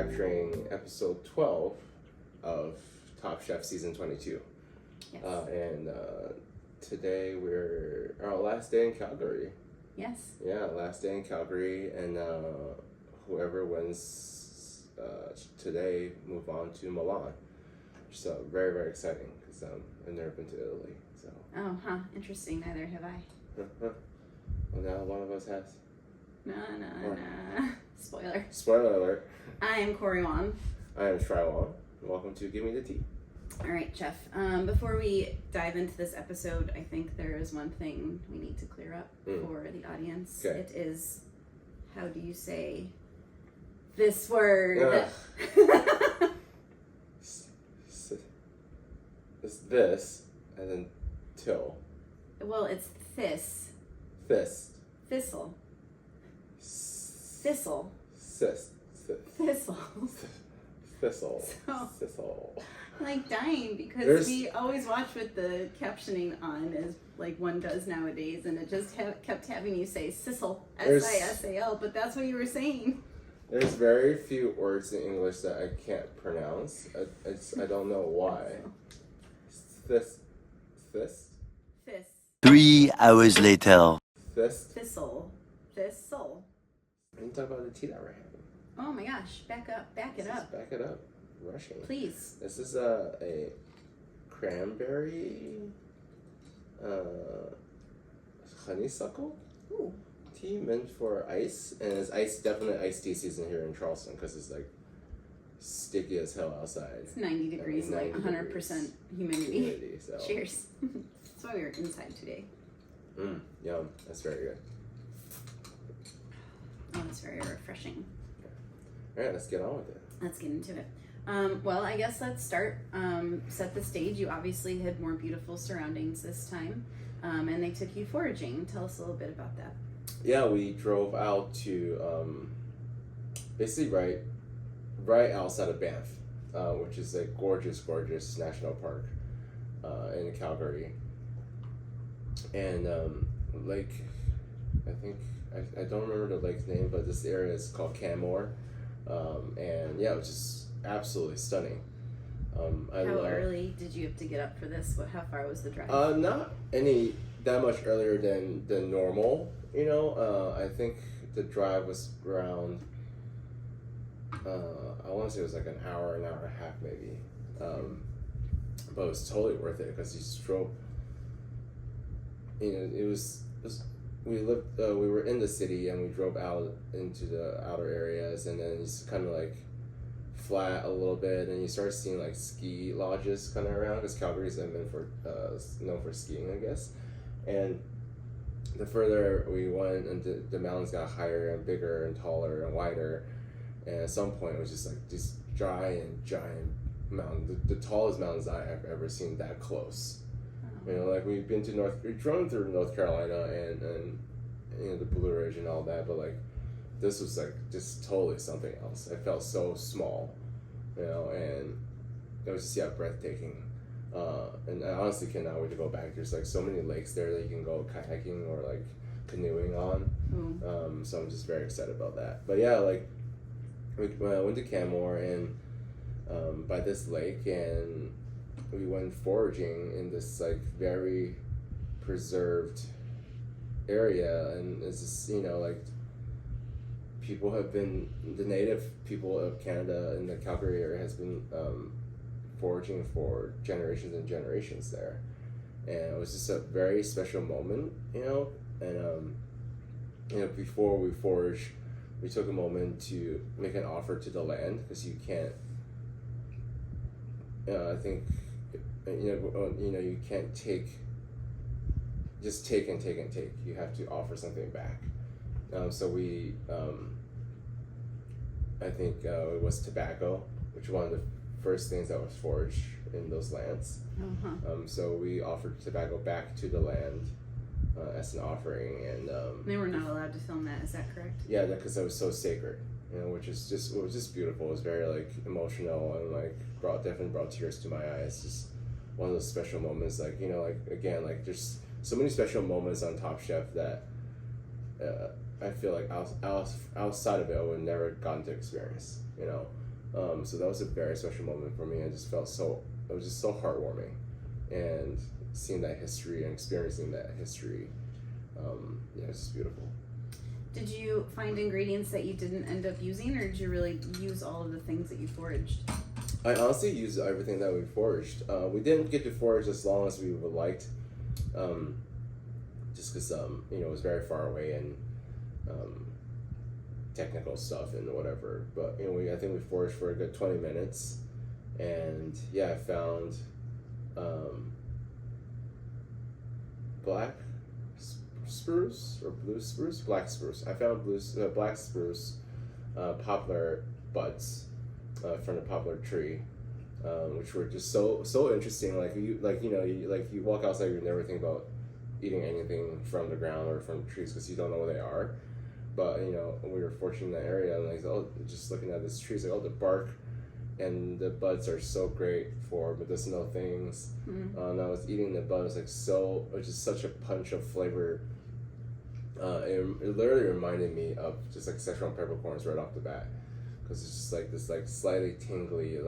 capturing episode 12 of Top Chef season 22. Yes. And today we're our last day in Calgary. Yes. Yeah, last day in Calgary, and whoever wins today move on to Milan. So very, very exciting because I've never been to Italy. So. Oh, interesting. Neither have I. Well, now one of us has. No. Spoiler. Spoiler alert. I am Corey Wan. I am Shry Wan. Welcome to Give Me the Tea. All right, Jeff. Before we dive into this episode, I think there is one thing we need to clear up for the audience. Okay. It is, how do you say this word? It's this, and then till. Well, it's this. Fist. Thistle. Thistle. Cyst. Thistle. Thistle. So- Thistle. I'm like dying because There's- we always watch with the captioning on as like one does nowadays, and it just kept having you say sissel, S-I-S-A-L, but that's what you were saying. There's very few words in English that I can't pronounce. I don't know why. Fist. Fist. 3 hours later. Fist. Thistle. Thistle. I didn't talk about the tea that we're having. Oh my gosh, back up, back it up. Back it up. Rushing. Please. This is a cranberry honeysuckle Ooh. tea meant for ice, and it's definitely iced tea season here in Charleston because it's like sticky as hell outside. It's 90 degrees, 90 like 100% humidity. So. Cheers. That's why we were inside today. Yum. That's very good. Oh, it's very refreshing. All right, let's get on with it. Let's get into it. Well, I guess let's start. Set the stage. You obviously had more beautiful surroundings this time, and they took you foraging. Tell us a little bit about that. Yeah, we drove out to basically right outside of Banff, which is a gorgeous national park in Calgary. And I think I don't remember the lake's name, but this area is called Canmore. And yeah, it was just absolutely stunning. How early did you have to get up for this? How far was the drive? Not any that much earlier than normal. You know, I think the drive was around. I want to say it was like an hour and a half maybe. But it was totally worth it because you just drove. You know, it was we lived. We were in the city and we drove out into the outer areas, and then it's kind of like flat a little bit, and you start seeing like ski lodges kind of around because Calgary's known for skiing, I guess. And the further we went, and the mountains got higher and bigger and taller and wider, and at some point it was just like this giant mountain, the tallest mountains I've ever seen that close. You know, like we've drove through North Carolina and you know the Blue Ridge and all that, but like this was like just totally something else. It felt so small, you know, and it was just breathtaking. And I honestly cannot wait to go back. There's like so many lakes there that you can go kayaking or like canoeing on. So I'm just very excited about that. But yeah, like we went to Canmore and by this lake, and we went foraging in this like very preserved area, and it's just, you know, like the native people of Canada in the Calgary area has been foraging for generations and generations there, and it was just a very special moment, you know. And you know, before we foraged, we took a moment to make an offer to the land because you can't. I think. You know, you can't take and take. You have to offer something back. So we, I think it was tobacco, which was one of the first things that was foraged in those lands. So we offered tobacco back to the land as an offering, and They were not allowed to film that. Is that correct? yeah, because it was so sacred. You know, it was just beautiful. It was very like emotional and like definitely brought tears to my eyes. Just one of those special moments, like, you know, like again, like there's so many special moments on Top Chef that I feel like outside of it I would never gotten to experience, you know. So that was a very special moment for me. I just felt it was just so heartwarming, and seeing that history and experiencing that history, it's just beautiful. Did you find ingredients that you didn't end up using, or did you really use all of the things that you foraged? I honestly used everything that we foraged. We didn't get to forage as long as we would liked, just because it was very far away and technical stuff and whatever. But I think we foraged for a good 20 minutes, and I found black spruce or blue spruce, black spruce. I found black spruce, poplar buds from the poplar tree, which were just so interesting. You walk outside, you never think about eating anything from the ground or from trees because you don't know what they are. But we were fortunate in that area, and just looking at this tree, the bark and the buds are so great for medicinal things. And I was eating the buds, it was just such a punch of flavor. It literally reminded me of just Szechuan peppercorns right off the bat, because it's just this slightly tingly,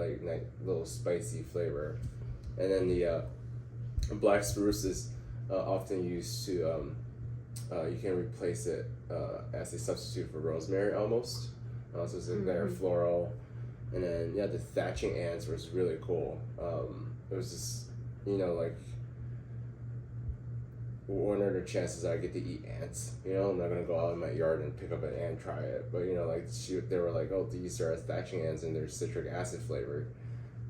little spicy flavor. And then the black spruce is often used to you can replace it as a substitute for rosemary almost. So it's very floral. And then the thatching ants was really cool. It was just what are the chances that I get to eat ants? I'm not gonna go out in my yard and pick up an ant and try it. But they were like, oh, these are thatching ants and they're citric acid flavored,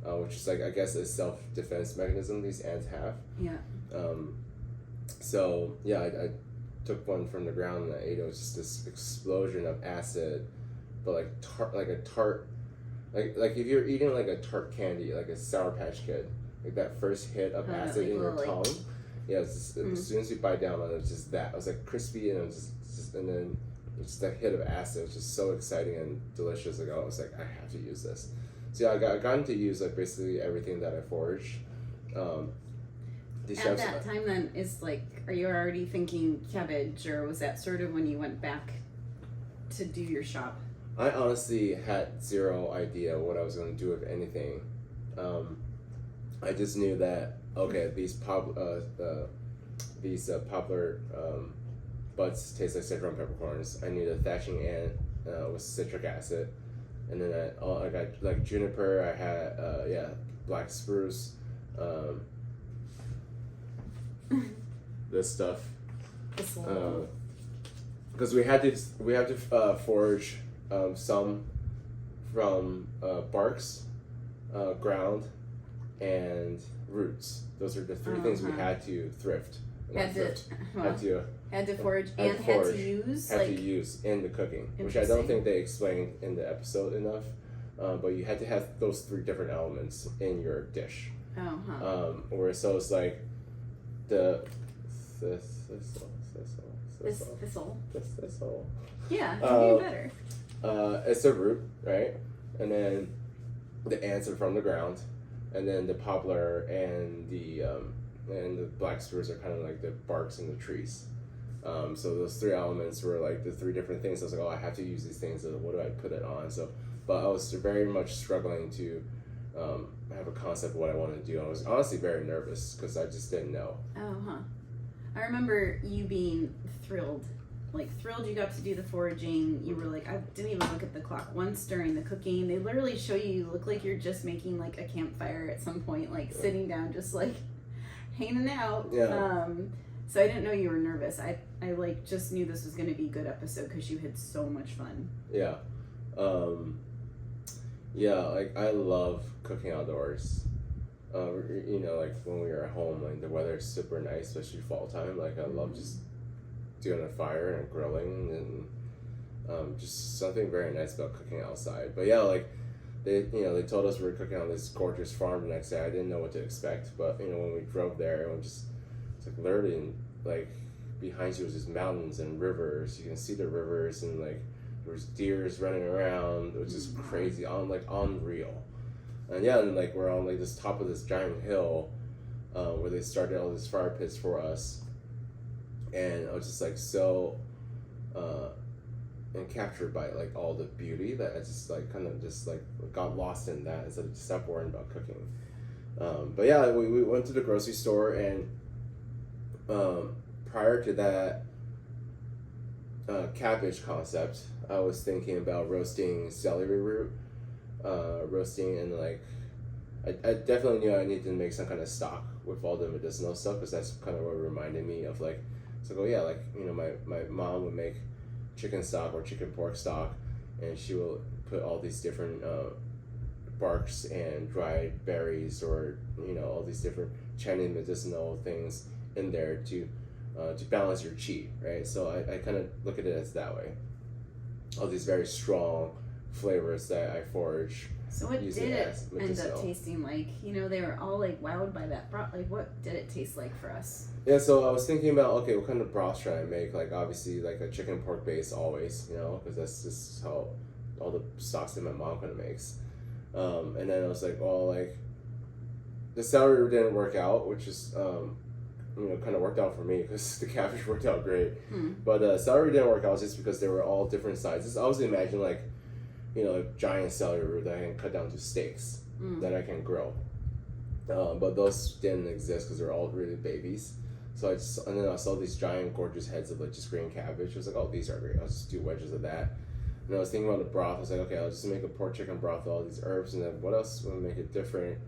which is I guess a self-defense mechanism these ants have. Yeah. I took one from the ground and I ate it. It was just this explosion of acid, but tart, like if you're eating a tart candy, like a Sour Patch Kid, that first hit of acid in your tongue. Yeah, as soon as you bite down on it, it's just that. It was crispy, and it was just and then just that hit of acid. It was just so exciting and delicious. I was like, I have to use this. So I got to use basically everything that I foraged. At that time, then, are you already thinking cabbage, or was that sort of when you went back to do your shop? I honestly had zero idea what I was going to do with anything. I just knew that these poplar buds taste like Szechuan peppercorns. I knew the thatching ant was citric acid, and then I got juniper. I had black spruce, this stuff, because we had to forage some from barks, ground, and roots. Those are the three things we had to thrift. Had to forage and had to use in the cooking, which I don't think they explained in the episode enough. But you had to have those three different elements in your dish. So it's like the thistle. Yeah, it's getting better. It's a root, right? And then the ants are from the ground, and then the poplar and the black spruce are kind of like the barks in the trees. So those three elements were the three different things. I was like, I have to use these things. So what do I put it on? But I was very much struggling to have a concept of what I wanted to do. I was honestly very nervous because I just didn't know. I remember you being thrilled you got to do the foraging. You were like, I didn't even look at the clock once during the cooking. They literally show you look like you're just making a campfire at some point, sitting down, just hanging out. So I didn't know you were nervous. I just knew this was going to be a good episode because you had so much fun. I love cooking outdoors. When we were at home, the weather is super nice, especially fall time. I love just doing a fire and grilling, and just something very nice about cooking outside. But they told us we were cooking on this gorgeous farm the next day. I didn't know what to expect, but when we drove there, it was just literally behind you was just mountains and rivers. You can see the rivers, and there was deers running around. It was just crazy, unreal. And we're on this top of this giant hill where they started all these fire pits for us. And I was just so and captured by like all the beauty that I just like kind of just like got lost in that instead of just stop worrying about cooking. But yeah, we went to the grocery store, and prior to that cabbage concept, I was thinking about roasting celery root, roasting, and like I definitely knew I needed to make some kind of stock with all the medicinal stuff, because that's kind of what reminded me of like, it's like, oh yeah, like, you know, my mom would make chicken stock or chicken pork stock, and she will put all these different barks and dried berries, or, you know, all these different Chinese medicinal things in there to balance your qi, right? So I kind of look at it as that way. All these very strong flavors that I forage. So what did using it as end medicinal. up tasting like? You know, they were all like wowed by that broth. Like, what did it taste like for us? Yeah, so I was thinking about, okay, what kind of broth should I make? Like, obviously, like a chicken pork base always, you know, because that's just how all the stocks that my mom kind of makes. And then I was like, well, like, the celery root didn't work out, which is, you know, kind of worked out for me because the cabbage worked out great. But celery didn't work out just because they were all different sizes. I was imagining, like, you know, a giant celery root that I can cut down to steaks that I can grill. But those didn't exist because they're all really babies. So and then I saw these giant gorgeous heads of like just green cabbage. I was like, oh, these are great. I'll just do wedges of that. And I was thinking about the broth. I was like, okay, I'll just make a pork chicken broth with all these herbs, and then what else will make it different?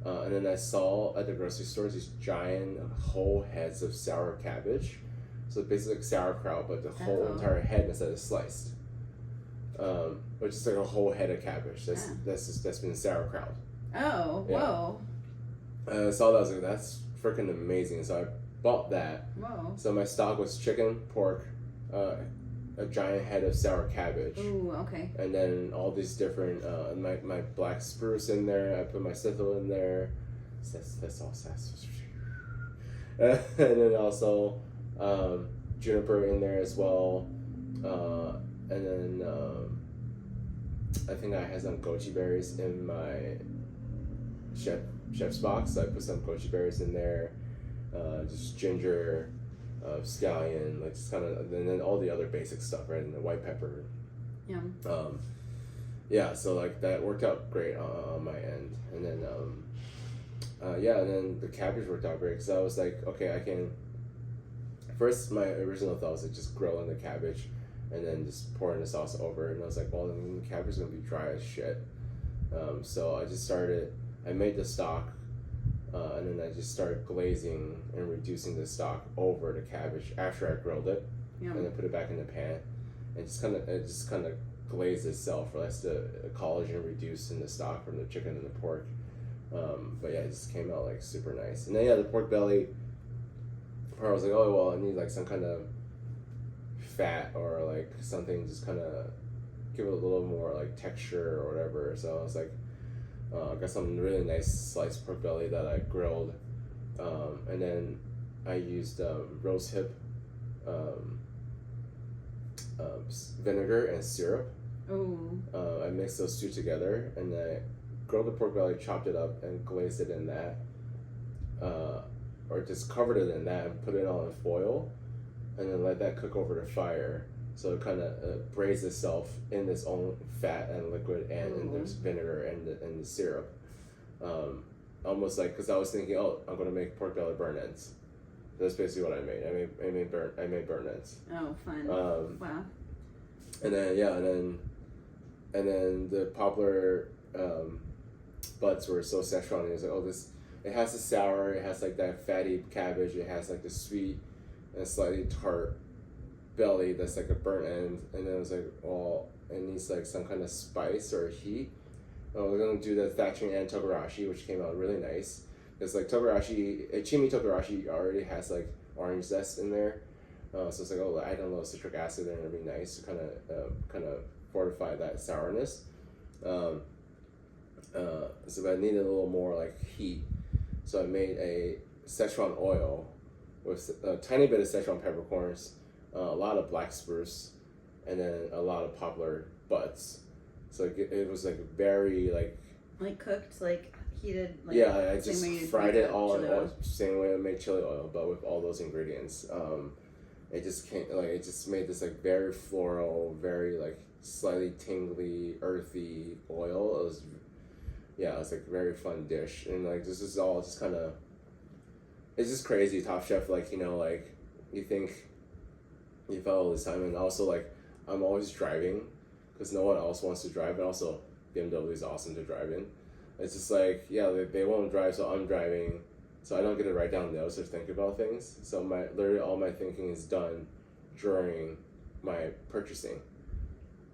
And then I saw at the grocery stores these giant whole heads of sour cabbage. So basically like sauerkraut, but the whole entire head instead of sliced. Which is like a whole head of cabbage. That's been sauerkraut. Oh, Yeah. whoa. I saw that, I was like, that's freaking amazing. So I bought that. Whoa. So my stock was chicken, pork, a giant head of sour cabbage. Ooh, okay. And then all these different, my black spruce in there. I put my sithal in there. That's all sass. And then also juniper in there as well. And then I think I had some goji berries in my chef's box. So I put some goji berries in there, just ginger, scallion, like just kind of, and then all the other basic stuff, right? And the white pepper. Yeah. Yeah, so like that worked out great on my end. And then yeah, and then the cabbage worked out great because I was like, okay, I can. First, my original thought was like just grilling the cabbage and then just pouring the sauce over it. And I was like, well, then the cabbage is gonna be dry as shit. So I just started. I made the stock, and then I just started glazing and reducing the stock over the cabbage after I grilled it, Yeah. and then put it back in the pan, and it just kind of glazed itself, or that's the collagen reduced in the stock from the chicken and the pork. But yeah, it just came out like super nice. And then yeah, the pork belly part, I was like, oh well, I need like some kind of fat or like something, just kind of give it a little more like texture or whatever. So I was like, I got some really nice sliced pork belly that I grilled, and then I used rose hip vinegar and syrup. Ooh. I mixed those two together, and I grilled the pork belly, chopped it up, and glazed it in that, or just covered it in that and put it on foil, and then let that cook over the fire. So it kind of braised itself in its own fat and liquid, and in there's vinegar and the syrup. Almost like, because I was thinking, oh, I'm gonna make pork belly burnt ends. That's basically what I made. I made burnt ends. Oh, fun. Wow. And then yeah, and then the poplar buds were so Szechuan. It was like, oh, this, it has the sour, it has like that fatty cabbage, it has like the sweet and slightly tart belly that's like a burnt end, and then it was like, well, it needs like some kind of spice or heat. We're gonna do the thatching and togarashi, which came out really nice. It's like togarashi, chimi togarashi already has like orange zest in there, so it's like, oh, add a little citric acid there and it'd be nice to kind of fortify that sourness. So I needed a little more like heat, so I made a Szechuan oil with a tiny bit of Szechuan peppercorns, a lot of black spruce, and then a lot of poplar buds. So it was like very like cooked, like heated. Like, yeah, I just same way you'd fried make it all in chili oil, same way I made chili oil, but with all those ingredients. it just came like it just made this like very floral, very like slightly tingly, earthy oil. It was like a very fun dish, and like this is all just kind of, it's just crazy. Top Chef, like like you think you follow this time, and also like I'm always driving because no one else wants to drive, and also BMW is awesome to drive in. It's just like they won't drive, so I'm driving. So I don't get to write down notes or think about things. So literally all my thinking is done during my purchasing.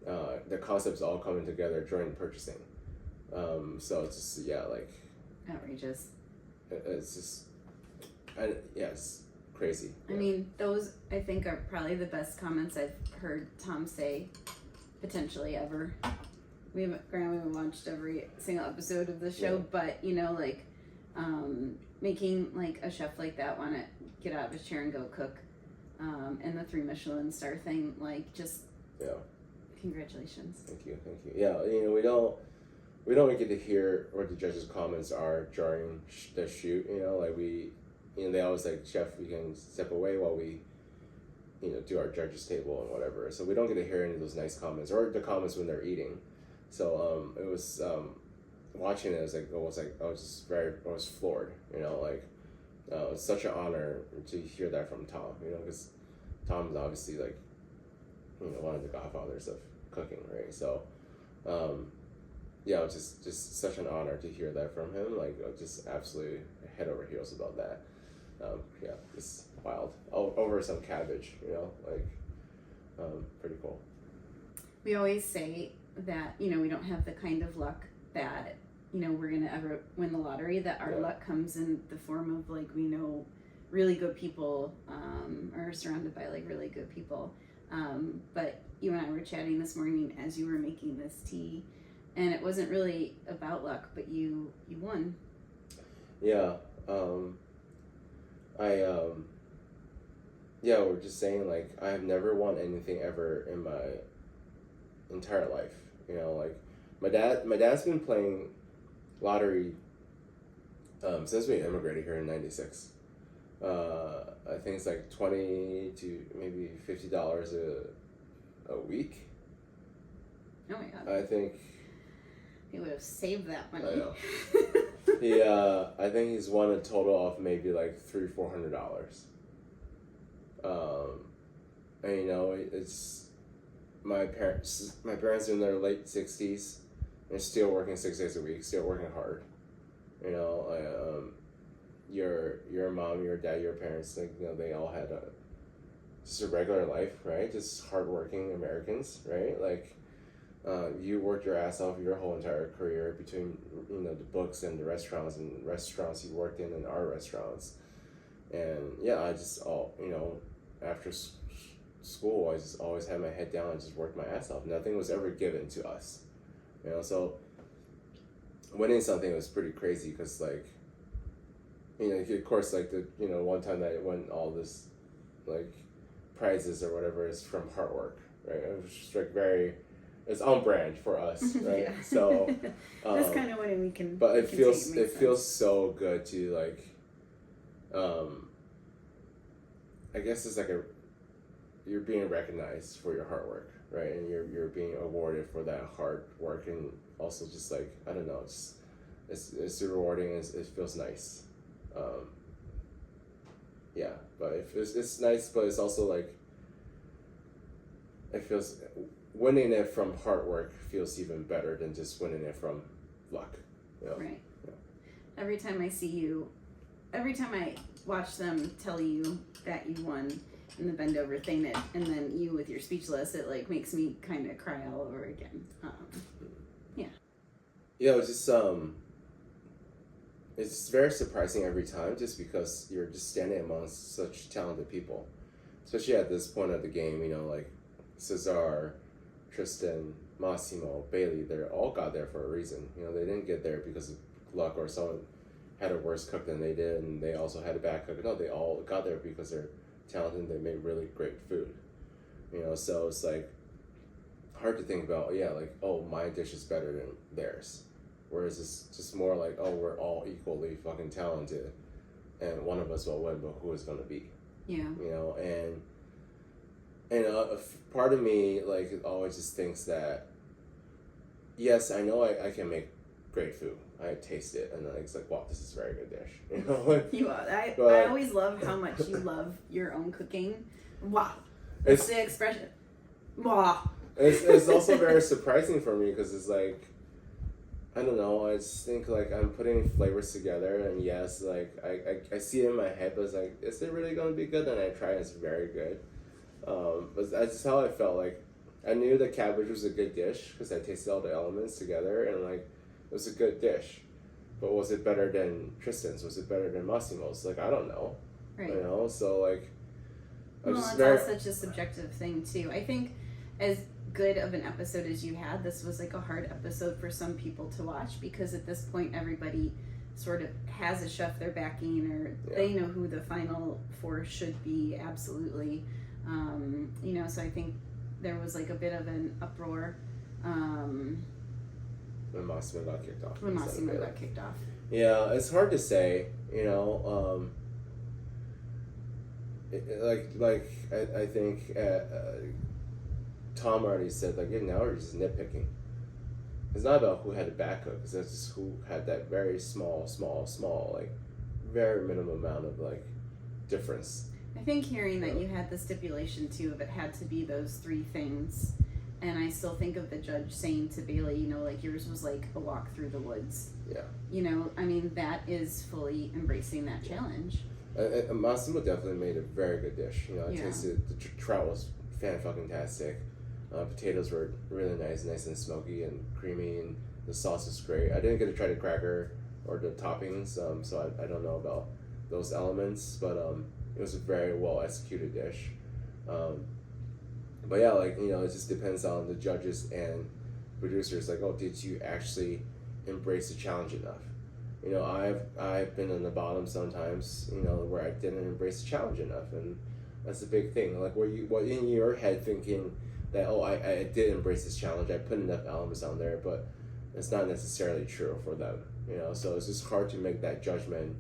The concepts all coming together during purchasing. So it's just like outrageous. it's just it's crazy. I mean, those I think are probably the best comments I've heard Tom say potentially ever. We haven't watched every single episode of the show, but like making like a chef like that want to get out of his chair and go cook, and the 3 Michelin star thing, like just congratulations. Thank you. Yeah, we don't get to hear what the judges' comments are during the shoot. Like they always like, chef, we can step away while we do our judges' table and whatever. So we don't get to hear any of those nice comments or the comments when they're eating. So it was watching it. I was floored. It's such an honor to hear that from Tom. Because Tom is obviously like one of the godfathers of cooking, right? So it was just such an honor to hear that from him. Like just absolutely head over heels about that. It's wild. Over some cabbage, pretty cool. We always say that we don't have the kind of luck that we're gonna ever win the lottery, that our luck comes in the form of like we know really good people, or are surrounded by like really good people, but you and I were chatting this morning as you were making this tea, and it wasn't really about luck, but you won. We're just saying, like, I have never won anything ever in my entire life. Like my dad's been playing lottery since we immigrated here in '96. I think it's like $20 to maybe $50 a week. Oh my god! I think he would have saved that money. I know. I think he's won a total of maybe like $300-400. And it's my parents are in their late 60s. They're still working 6 days a week, still working hard. Your mom, your dad, your parents, like, they all had just a regular life, right? Just hardworking Americans, right? Like, you worked your ass off your whole entire career between, the books and the restaurants you worked in and our restaurants. And I just after school, I just always had my head down and just worked my ass off. Nothing was ever given to us, so winning something was pretty crazy because, like, of course, like the one time that I won all this like prizes or whatever is from hard work, right? It was just like it's on brand for us, right? Yeah. So that's kind of what we can. But it feels so good to like, I guess it's like you're being recognized for your hard work, right? And you're being awarded for that hard work, and also just like, I don't know, it's rewarding. It feels nice. But it's nice, but it's also like, it feels, winning it from hard work feels even better than just winning it from luck. Right. Yeah. Every time I watch them tell you that you won in the bend over thing, and then you with your speechless, it like makes me kind of cry all over again. It's just it's very surprising every time, just because you're just standing amongst such talented people, especially at this point of the game. Like Cesar, Tristan, Massimo, Bailey, they all got there for a reason. They didn't get there because of luck or someone had a worse cook than they did and they also had a bad cook. No, they all got there because they're talented and they made really great food. So it's like hard to think about, like, oh, my dish is better than theirs. Whereas it's just more like, oh, we're all equally fucking talented and one of us will win, but who is going to be? Yeah. And And part of me like always just thinks that yes, I know I can make great food. I taste it and then it's like, wow, this is a very good dish. You know, I But- always love how much you love your own cooking. Wow, that's It's- the expression. Wow. it's also very surprising for me because it's like, I don't know. I just think like I'm putting flavors together, and yes, like I see it in my head, but it's like, is it really gonna be good? And I try, and it's very good. But that's just how I felt. Like I knew the cabbage was a good dish because I tasted all the elements together, and like it was a good dish. But was it better than Tristan's? Was it better than Massimo's? Like I don't know. Right. You know, so like I'm Well, just it's very all such a subjective thing too. I think as good of an episode as you had, this was like a hard episode for some people to watch because at this point everybody sort of has a chef they're backing or they know who the final four should be. Absolutely. You know, so I think there was like a bit of an uproar when Massimo got kicked off. when instead of Massimo Bailey. got kicked off. Yeah, it's hard to say, you know. I think Tom already said like, yeah, now we're just nitpicking. It's not about who had the back cook. It's just who had that very small, like very minimum amount of like difference. I think hearing that you had the stipulation too of it had to be those three things, and I still think of the judge saying to Bailey, you know, like yours was like a walk through the woods. Yeah. You know, I mean that is fully embracing that challenge. Massimo definitely made a very good dish. You know, I Yeah. tasted the trout was fan-fucking-tastic. Potatoes were really nice and smoky and creamy, and the sauce was great. I didn't get to try the cracker or the toppings, so I don't know about those elements, but it was a very well executed dish. But yeah, like, you know, it just depends on the judges and producers. Like, oh, did you actually embrace the challenge enough? You know, I've been on the bottom sometimes, you know, where I didn't embrace the challenge enough, and that's a big thing. Like, what in your head thinking that, oh, I did embrace this challenge, I put enough elements on there, but it's not necessarily true for them, you know. So it's just hard to make that judgment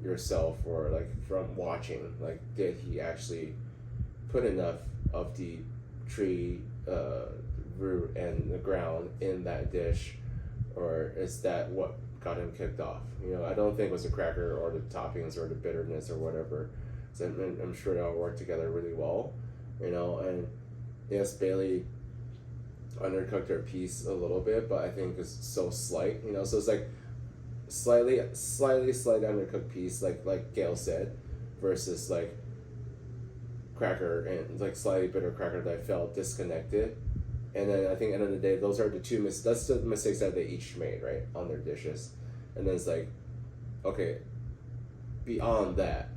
yourself, or like from watching, like, did he actually put enough of the tree root and the ground in that dish, or is that what got him kicked off? You know, I don't think it was the cracker or the toppings or the bitterness or whatever. So I'm sure they all work together really well, you know. And yes, Bailey undercooked her piece a little bit, but I think it's so slight, you know. So it's like slightly undercooked piece, like Gail said, versus like cracker and like slightly bitter cracker that I felt disconnected. And then I think at the end of the day, those are the two that's the mistakes that they each made, right, on their dishes. And then it's like, okay, beyond that,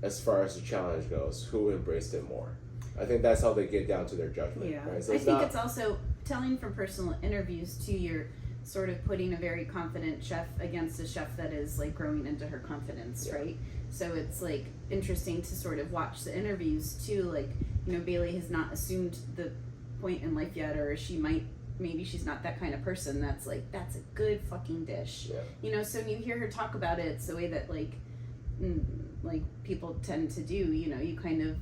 as far as the challenge goes, who embraced it more? I think that's how they get down to their judgment. Yeah, Right? So I it's think not, it's also telling from personal interviews too. You're sort of putting a very confident chef against a chef that is like growing into her confidence, Yeah. right? So it's like interesting to sort of watch the interviews too. Like, you know, Bailey has not assumed the point in life yet, or maybe she's not that kind of person that's like, that's a good fucking dish. Yeah. You know, so when you hear her talk about it, it's the way that like people tend to do. You know, you kind of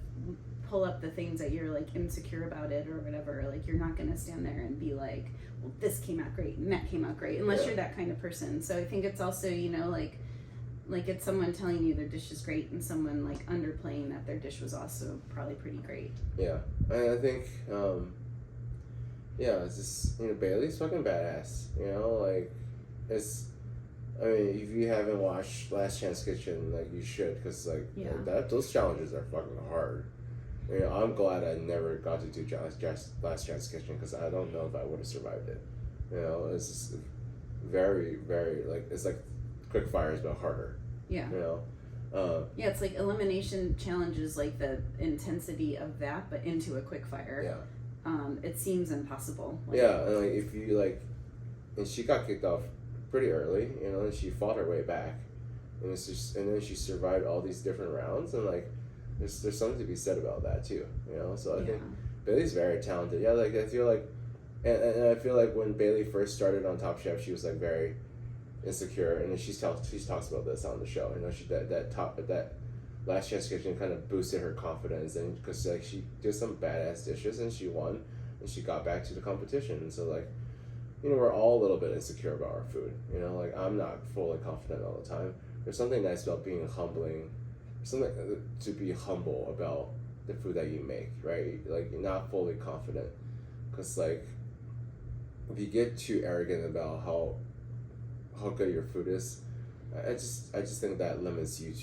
pull up the things that you're like insecure about it or whatever. Like, you're not gonna stand there and be like, well, this came out great and that came out great, unless you're that kind of person. So I think it's also, you know, like it's someone telling you their dish is great and someone like underplaying that their dish was also probably pretty great. Yeah, and I think, yeah, it's just, you know, Bailey's fucking badass. You know, like, I mean, if you haven't watched Last Chance Kitchen, like, you should, because like, Yeah. those challenges are fucking hard. You know, I'm glad I never got to do Last Chance Kitchen, because I don't know if I would have survived it. You know, it's just very, very, like, it's like quick fires but harder. Yeah. You know. Yeah, it's like elimination challenges, like the intensity of that, but into a quick fire. Yeah. It seems impossible. Like, Yeah, and like if you like, and she got kicked off pretty early, you know, and she fought her way back, and it's just, and then she survived all these different rounds, and like, there's something to be said about that too, you know. So I think Bailey's very talented. Yeah, like I feel like, and I feel like when Bailey first started on Top Chef, she was like very insecure, and then she talks about this on the show. You know, she that Last Chance Kitchen kind of boosted her confidence, and because like she did some badass dishes and she won, and she got back to the competition. And so like, you know, we're all a little bit insecure about our food. You know, like I'm not fully confident all the time. There's something nice about being humbling, something to be humble about the food that you make, right? Like you're not fully confident, because like if you get too arrogant about how good your food is, I just think that limits you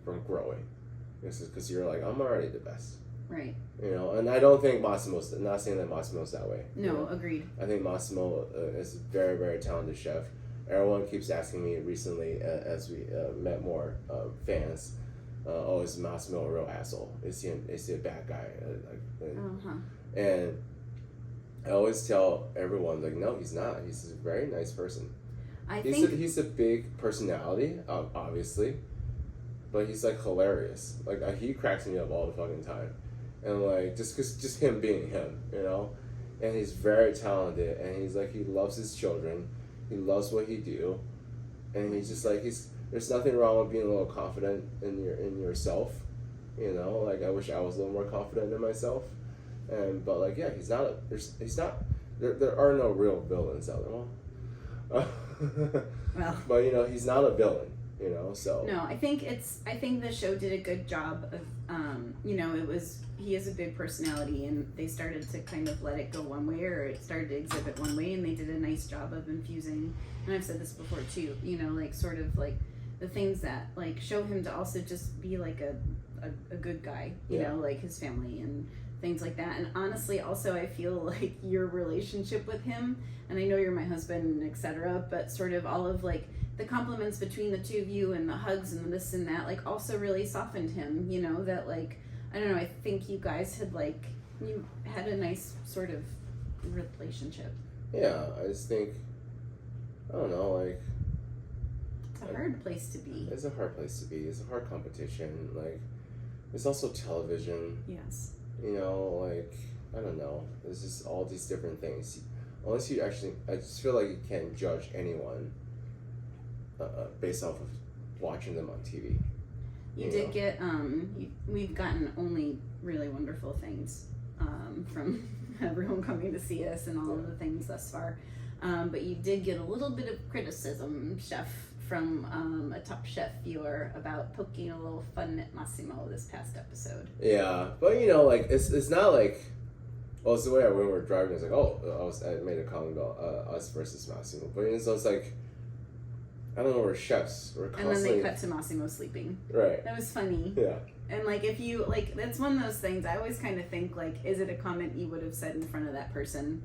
from growing. Because you're like, I'm already the best. Right. You know, and I don't think Massimo's, not saying that Massimo's that way. No, you know? agreed. I think Massimo is a very, very talented chef. Everyone keeps asking me recently, as we met more fans, oh, is Massimo a real asshole? Is he a bad guy? And I always tell everyone, like, no, he's not. He's a very nice person. He's a big personality, obviously, but he's like hilarious. Like he cracks me up all the fucking time, and like just him being him, you know. And he's very talented, and he's like he loves his children, he loves what he do, and he's just like there's nothing wrong with being a little confident in yourself, you know. Like I wish I was a little more confident in myself, but like yeah, there are no real villains out there. Well, but you know he's not a villain, you know. So no, I think the show did a good job of you know, he has a big personality, and they started to kind of let it go one way, or it started to exhibit one way, and they did a nice job of infusing, and I've said this before too, you know, like sort of like the things that like show him to also just be like a good guy, you know, like his family and things like that. And honestly, also I feel like your relationship with him, and I know you're my husband, etc., but sort of all of like the compliments between the two of you and the hugs and this and that, like also really softened him, you know, that like, I don't know, I think you guys you had a nice sort of relationship. Yeah, I just think, I don't know, like, it's a hard place to be. It's a hard place to be. It's a hard competition. Like, it's also television. Yes. You know, like, I don't know. There's just all these different things. Unless you actually, I just feel like you can't judge anyone based off of watching them on TV. You did get, we've gotten only really wonderful things from everyone coming to see us and all of the things thus far. But you did get a little bit of criticism, Chef, from a Top Chef viewer about poking a little fun at Massimo this past episode. Yeah, but you know, like, it's not like, well, it's the way when we were driving, it's like, oh, I made a comment about us versus Massimo. But so it's like, I don't know, we're chefs. We're constantly... And then they cut to Massimo sleeping. Right. That was funny. Yeah. And like, if you, like, that's one of those things, I always kind of think, like, is it a comment you would have said in front of that person,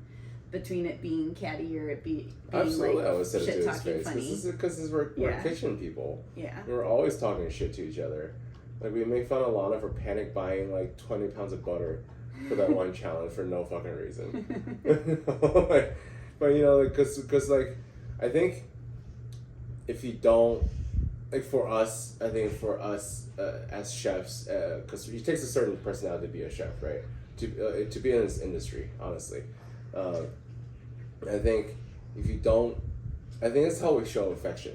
between it being catty or it being absolutely, like, I would say shit it to talking his face. funny? Because we're kitchen people. Yeah. We're always talking shit to each other. Like, we make fun of Lana for panic buying like 20 pounds of butter for that one challenge for no fucking reason. But you know, because like, I think if you don't, like, for us, I think for us as chefs, because it takes a certain personality to be a chef, right? To be in this industry, honestly. I think if you don't, I think that's how we show affection.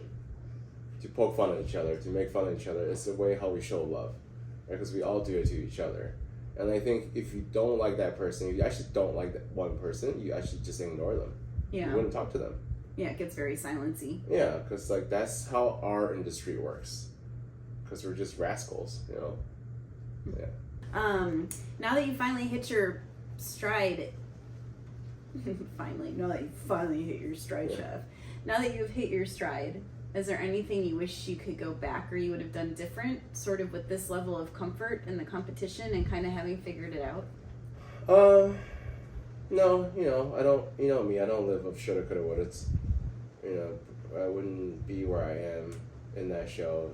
To poke fun at each other, to make fun of each other, it's the way how we show love, right? Because we all do it to each other. And I think if you don't like that person, if you actually don't like that one person, you actually just ignore them. Yeah. You wouldn't talk to them. Yeah, it gets very silency. Yeah, because like that's how our industry works. Because we're just rascals, you know. Yeah. Now that you finally hit your stride, finally hit your stride, Yeah. Chef. Now that you've hit your stride, is there anything you wish you could go back or you would have done different, sort of with this level of comfort in the competition and kind of having figured it out? No, you know, I don't, you know me, I don't live of shoulda, coulda, woulda. It's, you know, I wouldn't be where I am in that show,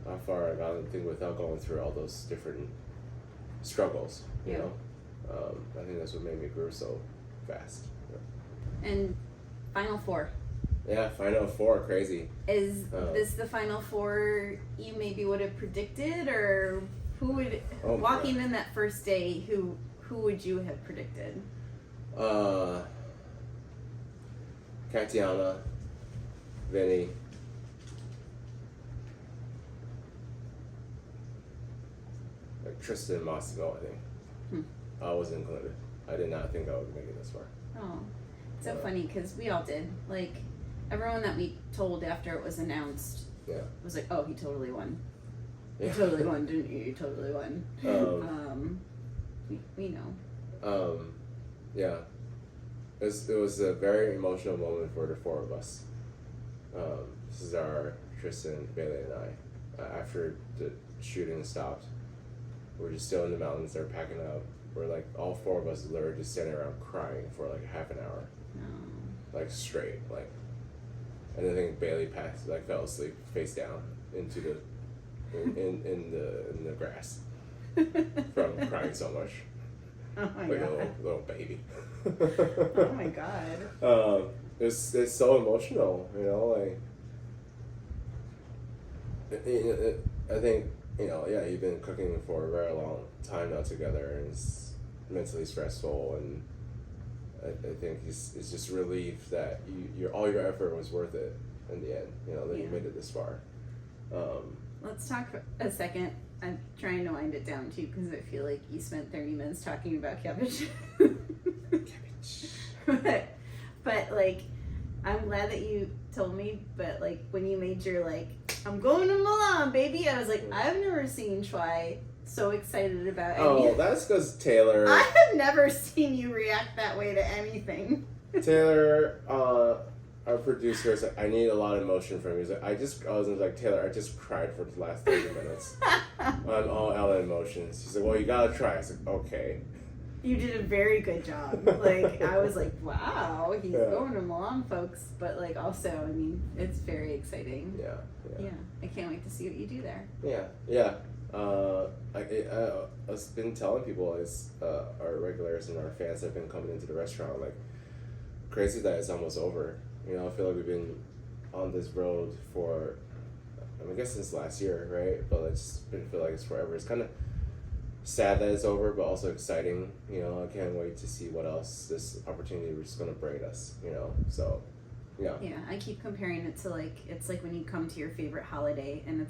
how far I got anything without going through all those different struggles, you know? I think that's what made me grow so fast. Yeah. And Final Four. Yeah, Final Four, crazy. Is this the Final Four you maybe would have predicted, or who would, walking in that first day, who would you have predicted? Katiana, Vinny, Tristan and Massimo, I think. I was included. I did not think I would make it this far. Oh, it's so funny because we all did. Like, everyone that we told after it was announced was like, "Oh, he totally won. You totally won, didn't you? You totally won." We know. Yeah. It was a very emotional moment for the four of us. This is our Tristan, Bailey, and I. After the shooting stopped, we're just still in the mountains. They're packing up. We're like all four of us literally just standing around crying for like half an hour, like straight, like. And I think Bailey fell asleep face down into the in the grass from crying so much. Oh my like god. a little baby. Oh my god. It's so emotional, you know, like I think, you know, you've been cooking for a very long time now together, and it's mentally stressful, and I think it's just relief that your all your effort was worth it in the end, you know, that you made it this far. Let's talk for a second. I'm trying to wind it down too because I feel like you spent 30 minutes talking about cabbage. but like, I'm glad that you told me, but like when you made your like, I'm going to Milan, baby, I was like, I've never seen Choi so excited about anything. Oh, that's because Taylor. I have never seen you react that way to anything. Taylor, our producer, is like, I need a lot of emotion from you. He's like, I was like, Taylor, I just cried for the last 30 minutes. On all Ellen emotions. She's like, well, you gotta try. I was like, okay. You did a very good job. Like, I was like, wow, he's going to Milan, folks. But like, also, I mean, it's very exciting. Yeah. I can't wait to see what you do there. Yeah. I've been telling people, as our regulars and our fans have been coming into the restaurant, like, crazy that it's almost over. You know, I feel like we've been on this road for, I guess since last year, right? But it's been feel like it's forever. It's kind of sad that it's over, but also exciting. You know, I can't wait to see what else this opportunity is going to bring us. You know, so yeah. Yeah, I keep comparing it to like, it's like when you come to your favorite holiday and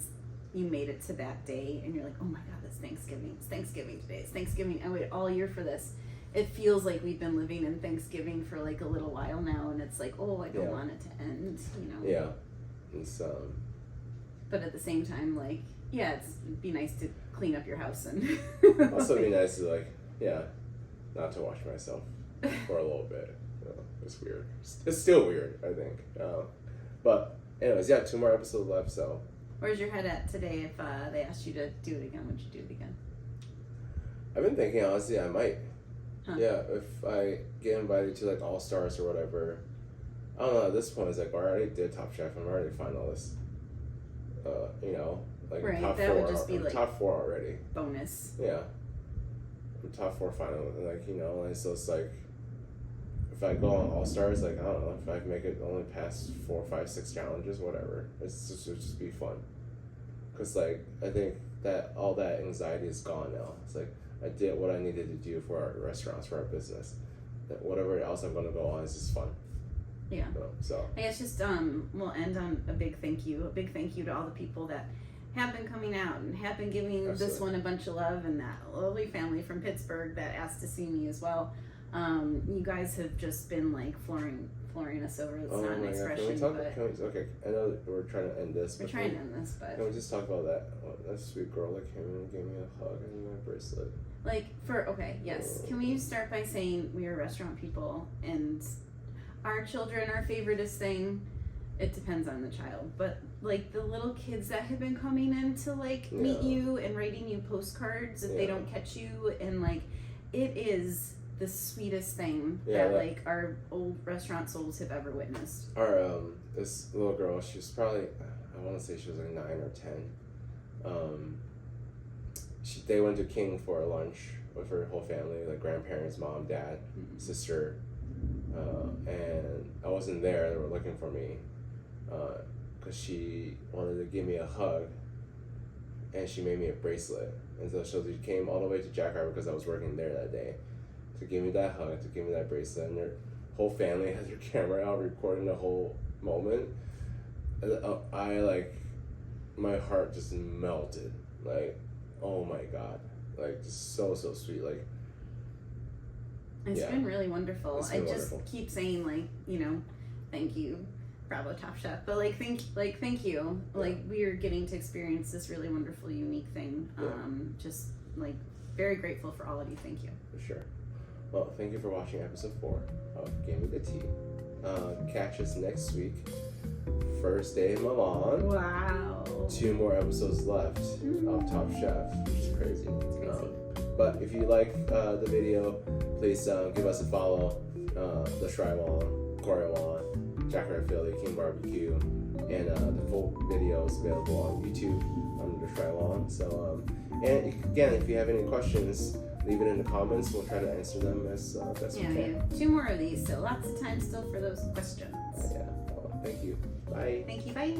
you made it to that day and you're like, oh my god, it's Thanksgiving. It's Thanksgiving today. It's Thanksgiving. I waited all year for this. It feels like we've been living in Thanksgiving for like a little while now, and it's like, oh, I don't want it to end, you know. Yeah, it's But at the same time, like, yeah, it'd be nice to clean up your house and. also be nice to like, not to wash myself for a little bit. You know, it's weird. It's still weird, I think. But anyways, 2 more episodes left. So. Where's your head at today? If they asked you to do it again, would you do it again? I've been thinking, honestly, I might. Huh. Yeah, if I get invited to like All Stars or whatever, I don't know. At this point, it's like I already did Top Chef. I'm already a finalist. You know, like right, top that 4. would just be I'm like top 4 already. Bonus. Yeah, I'm top 4 final. Like, you know, and so it's like if I go on All Stars, like I don't know if I can make it only past 4, 5, 6 challenges, whatever. It'll just be fun. Cause like I think that all that anxiety is gone now. It's like I did what I needed to do for our restaurants, for our business. That whatever else I'm gonna go on is just fun. Yeah. So I guess just we'll end on a big thank you. A big thank you to all the people that have been coming out and have been giving this one a bunch of love, and that lovely family from Pittsburgh that asked to see me as well. You guys have just been like flooring us over. It's not an expression, okay, I know that we're trying to end this. We're trying to end this, but can we just talk about that sweet girl that came in and gave me a hug and my bracelet? Like yes. Can we start by saying we are restaurant people and our children, our favoriteest thing, it depends on the child, but like the little kids that have been coming in to like meet you and writing you postcards if they don't catch you, and like it is the sweetest thing that like our old restaurant souls have ever witnessed. Our this little girl, she was probably, I want to say she was like 9 or 10. They went to King for lunch with her whole family, like grandparents, mom, dad, sister, and I wasn't there. They were looking for me because she wanted to give me a hug, and she made me a bracelet. And so she came all the way to Jack Harbor because I was working there that day to give me that hug, to give me that bracelet. And their whole family has their camera out recording the whole moment. I like, my heart just melted. Like, oh my God. Like so sweet. Like It's Yeah. been really wonderful. It's I been just wonderful. keep saying like, thank you, Bravo Top Chef. But thank you. Like we are getting to experience this really wonderful, unique thing. Yeah. Just like very grateful for all of you. Thank you. for sure. Well, thank you for watching episode 4 of Game with the Tea. Catch us next week. First day of Milan. Wow. 2 more episodes left of Top Chef, which is crazy. Crazy. But if you like the video, please give us a follow. The Shrywall, Coreywan, Jack Red Philly, King Barbecue, and the full video is available on YouTube under the Shrywall. So, and again, if you have any questions, leave it in the comments. We'll try to answer them as best Yeah, we we can. have 2 more of these, so lots of time still for those questions. Yeah. Well, thank you. Bye. Thank you. Bye.